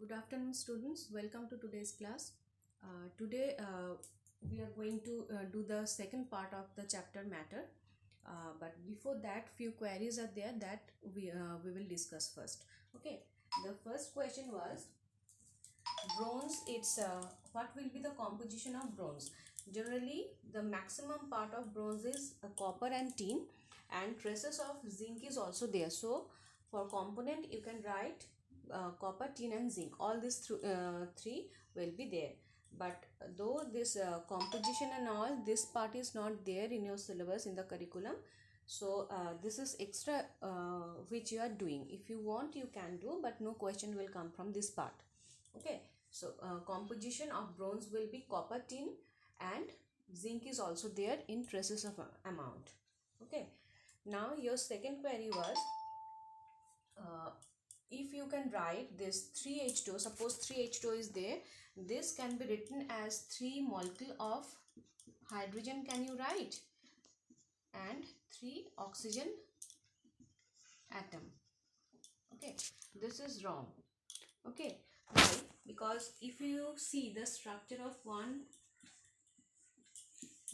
Good afternoon, students. Welcome to today's class. Today we are going to do the second part of the chapter matter. But before that, few queries are there that we will discuss first. Okay. The first question was bronze. What will be the composition of bronze? Generally, the maximum part of bronze is copper and tin, and traces of zinc is also there. So for component, you can write copper, tin and zinc. All these three will be there. But though this composition and all, this part is not there in your syllabus in the curriculum. So this is extra which you are doing. If you want, you can do, but no question will come from this part. Okay. So composition of bronze will be copper, tin and zinc is also there in traces of amount. Okay. Now your second query was if you can write this 3H2, suppose 3H2 is there, this can be written as 3 molecule of hydrogen, can you write, and 3 oxygen atom. Okay, this is wrong. Okay, why? Because if you see the structure of one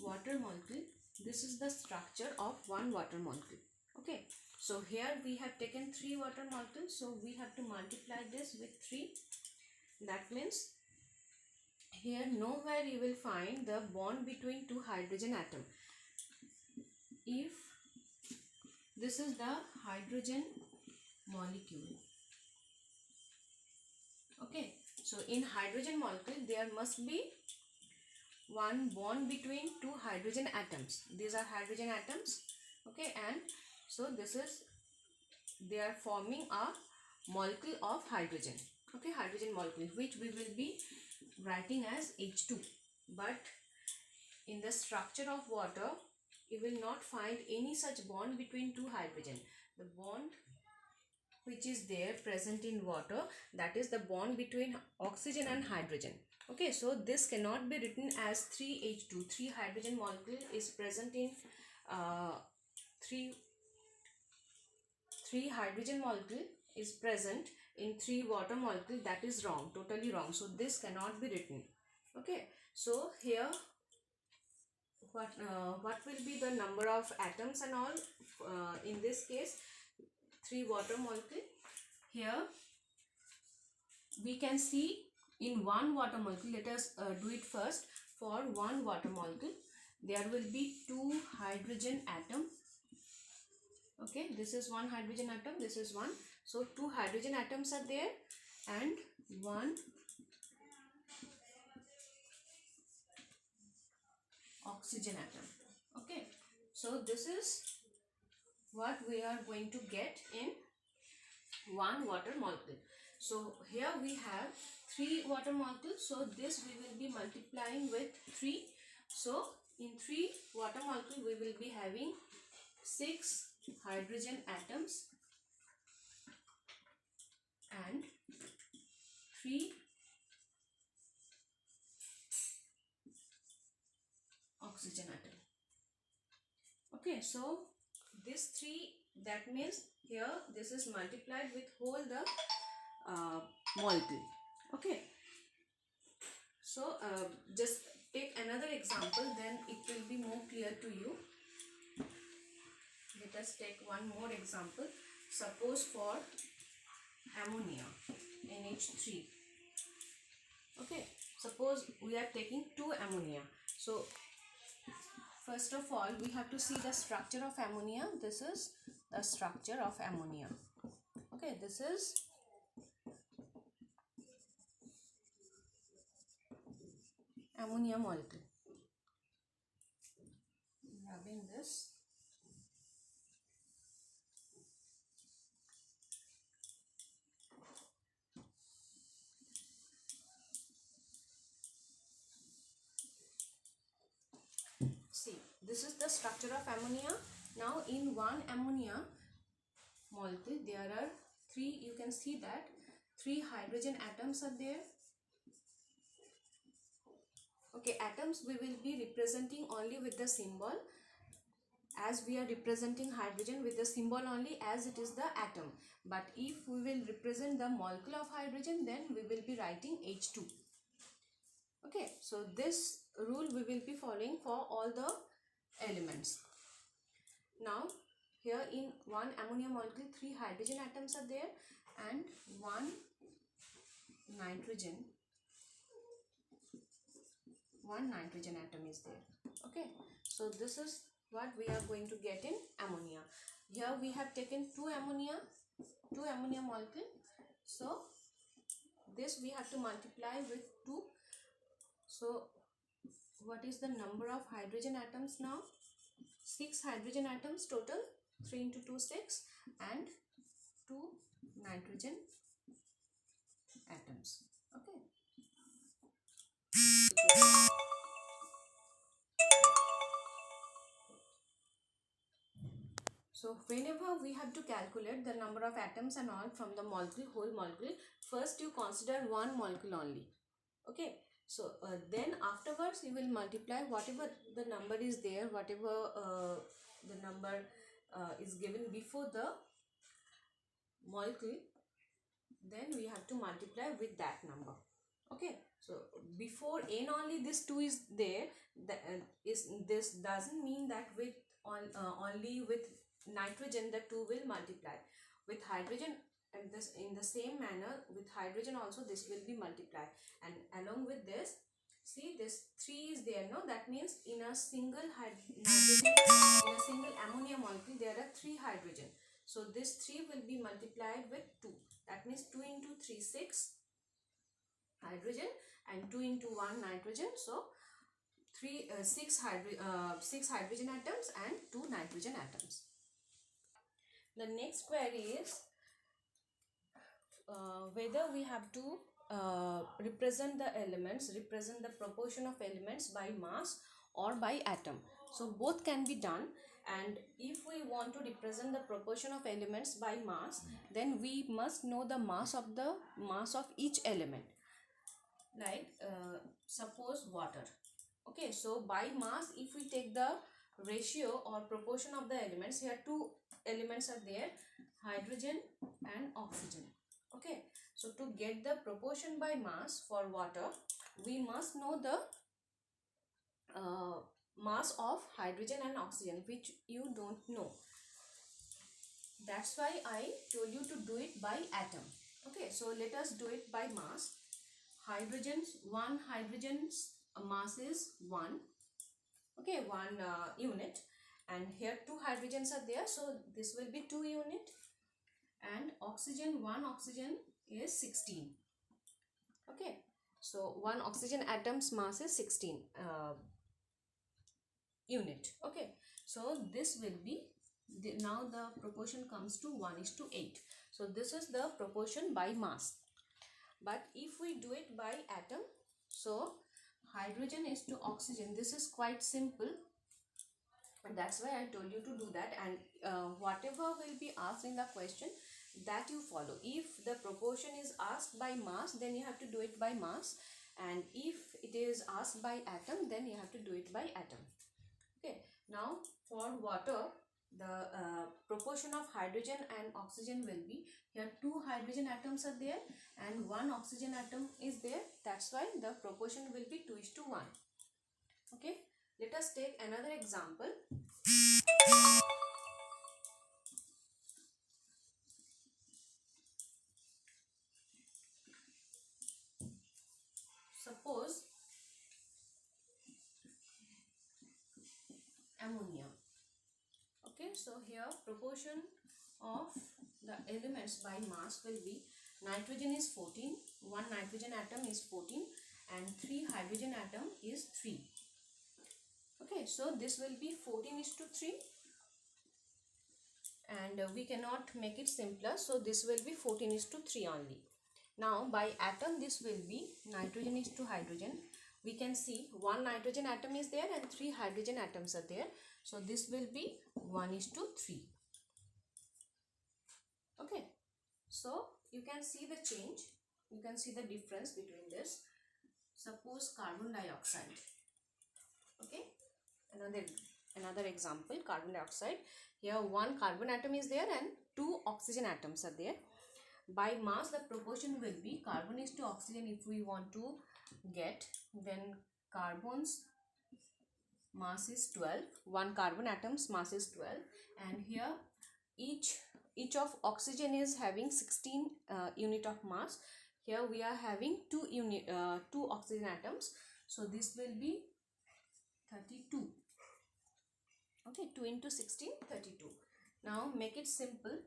water molecule, this is the structure of one water molecule. Okay, so here we have taken 3 water molecules, so we have to multiply this with 3. That means here nowhere you will find the bond between two hydrogen atom. If this is the hydrogen molecule, okay, so in hydrogen molecule there must be one bond between two hydrogen atoms. These are hydrogen atoms, okay, and so this is, they are forming a molecule of hydrogen, okay, hydrogen molecule, which we will be writing as H2. But in the structure of water, you will not find any such bond between two hydrogen. The bond which is there present in water, that is the bond between oxygen and hydrogen. Okay, so this cannot be written as 3H2. 3 hydrogen molecule is present in 3 hydrogen molecule is present in 3 water molecule. That is wrong, totally wrong. So this cannot be written. Okay, so here what will be the number of atoms and all in this case? 3 water molecule. Here we can see in one water molecule, let us do it first. For one water molecule there will be 2 hydrogen atom. Okay, this is one hydrogen atom, this is one, so 2 hydrogen atoms are there and 1 oxygen atom. Okay, so this is what we are going to get in one water molecule. So here we have 3 water molecules, so this we will be multiplying with 3. So in 3 water molecule we will be having 6 hydrogen atoms and 3 oxygen atom. Okay, so this 3, that means here this is multiplied with whole the molecule. Okay, so just take another example, then it will be more clear to you. Let us take one more example. Suppose for ammonia, NH3. Okay, suppose we are taking 2 ammonia. So first of all we have to see the structure of ammonia. This is the structure of ammonia. Okay, this is ammonia molecule. Rubbing this. See, this is the structure of ammonia. Now in one ammonia molecule there are 3, you can see that 3 hydrogen atoms are there. Okay, atoms we will be representing only with the symbol. as we are representing hydrogen with the symbol only as it is the atom. But if we will represent the molecule of hydrogen, then we will be writing H2. Okay, so this rule we will be following for all the elements. Now here in one ammonia molecule, 3 hydrogen atoms are there and 1 nitrogen atom is there. Okay, so this is what we are going to get in ammonia. Here we have taken two ammonia molecule, so this we have to multiply with 2. So what is the number of hydrogen atoms now? 6 hydrogen atoms total. 3 into 2 6, and 2 nitrogen atoms. Okay, so whenever we have to calculate the number of atoms and all from the whole molecule, first you consider one molecule only. Okay, so then afterwards you will multiply whatever the number is there, whatever the number is given before the molecule, then we have to multiply with that number. Okay, so before n only this 2 is there. This doesn't mean that with only with nitrogen the 2 will multiply. With hydrogen, and this in the same manner with hydrogen also this will be multiplied, and along with this, see this 3 is there, no? That means in a single nitrogen, in a single ammonia molecule there are 3 hydrogen. So this 3 will be multiplied with 2. That means 2 into 3 6 hydrogen, and 2 into 1 nitrogen. So 6 hydrogen atoms and 2 nitrogen atoms. The next query is whether we have to represent the proportion of elements by mass or by atom. So both can be done, and if we want to represent the proportion of elements by mass, then we must know the mass of each element. Like suppose water. Okay, so by mass, if we take the ratio or proportion of the elements, here 2 elements are there, hydrogen and oxygen. Okay, so to get the proportion by mass for water, we must know the mass of hydrogen and oxygen, which you don't know. That's why I told you to do it by atom. Okay, so let us do it by mass. One hydrogen's mass is 1. Okay, 1 unit, and here 2 hydrogens are there, so this will be 2 unit, and one oxygen is 16. Okay, so one oxygen atom's mass is 16 unit. Okay, so this will be now the proportion comes to 1:8. So this is the proportion by mass. But if we do it by atom, so hydrogen is to oxygen, this is quite simple, and that's why I told you to do that. And whatever will be asked in the question, that you follow. If the proportion is asked by mass, then you have to do it by mass, and if it is asked by atom, then you have to do it by atom. Okay, now for water, the proportion of hydrogen and oxygen will be, here 2 hydrogen atoms are there and 1 oxygen atom is there. That's why the proportion will be 2:1. Okay, let us take another example. Suppose ammonia. Okay, so here proportion of the elements by mass will be, nitrogen is 14, 1 nitrogen atom is 14, and 3 hydrogen atom is 3. Okay, so this will be 14:3, and we cannot make it simpler, so this will be 14:3 only. Now by atom, this will be nitrogen is to hydrogen. We can see 1 nitrogen atom is there and 3 hydrogen atoms are there, so this will be 1:3. Okay, so you can see the change, you can see the difference between this. Suppose carbon dioxide. Okay, another Another example, carbon dioxide. Here one carbon atom is there and two oxygen atoms are there. By mass the proportion will be carbon is to oxygen if we want to get, then carbon's mass is 12, one carbon atom's mass is 12, and here each of oxygen is having 16 unit of mass. Here we are having two oxygen atoms, so this will be 32. Okay, 2 into 16, 32. Now make it simple.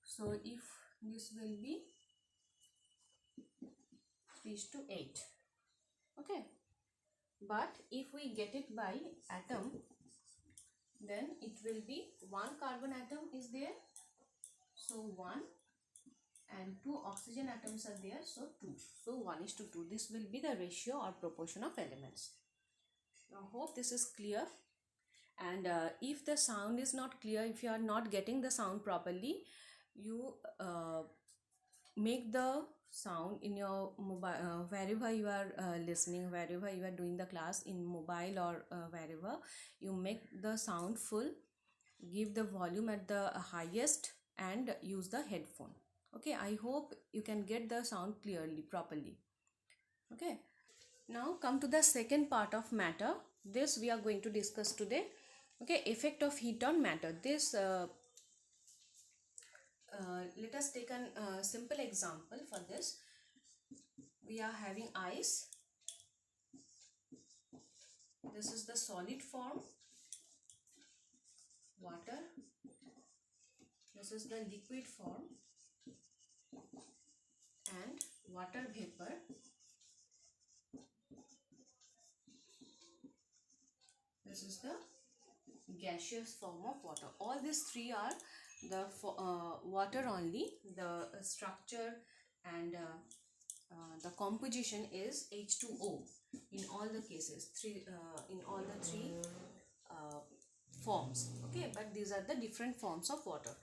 So if this will be 3:8. Okay, but if we get it by atom, then it will be one carbon atom is there, so 1, and two oxygen atoms are there, so 2. So 1:2. This will be the ratio or proportion of elements. Now hope this is clear. And if the sound is not clear, if you are not getting the sound properly, you make the sound in your mobile, wherever you are listening, wherever you are doing the class, in mobile or wherever, you make the sound full, give the volume at the highest, and use the headphone. Okay, I hope you can get the sound clearly, properly. Okay, now come to the second part of matter. This we are going to discuss today. Okay, effect of heat on matter. This let us take a simple example for this. We are having ice. This is the solid form. Water. This is the liquid form. And water vapor. This is the gaseous form of water. All these three are the water only. The structure and the composition is H2O in all the cases, in all the three forms. Okay, but these are the different forms of water.